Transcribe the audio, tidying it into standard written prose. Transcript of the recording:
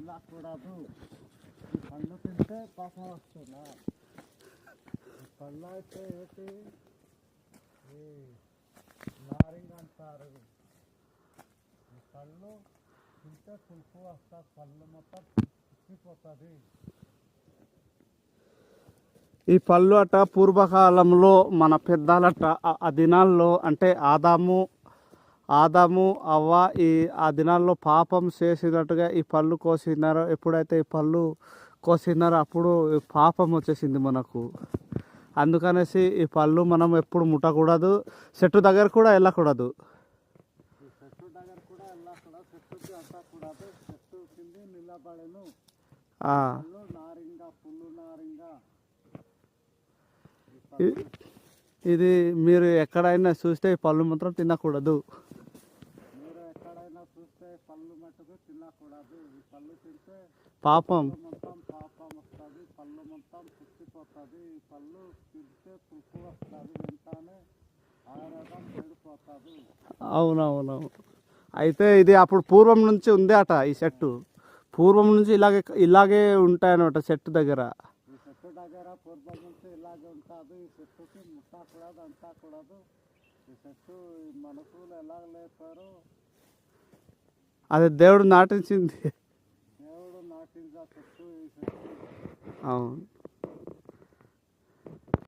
తినకూడదు. ఈ పండు తింటే పాపం వస్తుందా? పళ్ళు అయితే ఏంటి నారింగ అంటారు. ఈ పళ్ళు తింటే పులుపు వస్తుంది, పళ్ళు మొత్తం పుచ్చిపోతుంది. ఈ పళ్ళు అట పూర్వకాలంలో మన పెద్దలట ఆ దినాల్లో అంటే ఆదాము అవ్వ ఆ దినాల్లో పాపం చేసినట్టుగా ఈ పళ్ళు కోసినారో, ఎప్పుడైతే ఈ పళ్ళు కోసినారో అప్పుడు పాపం వచ్చేసింది మనకు. అందుకనేసి ఈ పళ్ళు మనం ఎప్పుడు ముట్టకూడదు, చెట్టు దగ్గర కూడా వెళ్ళకూడదు. చెట్టు దగ్గర కూడా వెళ్ళకూడదు, చెట్టుకి అంటకూడదు. చెట్టు కింద నిలబడను. నారింగ పుల్లు నారింగ. ఇది మీరు ఎక్కడైనా చూస్తే పళ్ళు మాత్రం తినకూడదు. మీరు ఎక్కడైనా చూస్తే పళ్ళు మట్టుకు తినకూడదు. ఈ పళ్ళు తింటే పాపం మొత్తం వస్తుంది, పళ్ళు మొత్తం పుచ్చిపోతుంది. ఈ పళ్ళు తింటే పులుపు వస్తుంది, వెంటనే ఆరోగ్యం చెడిపోతుంది. అవునవునవును. అయితే ఇది అప్పుడు పూర్వం నుంచి ఉంది అట. ఈ చెట్టు పూర్వం నుంచి ఇలాగే ఉంటాయన్నమాట. చెట్టు దగ్గర పూర్వం నుంచి ఇలాగే ఉంటుంది. ఈ చెట్టుకి ముట్టకూడదు, అంటకూడదు. ఈ చెట్టు మనుషులు ఎలా లేపారు, అది దేవుడు నాటించింది. దేవుడు నాటింది ఆ చెట్టు. ఈ చెట్టు అవును.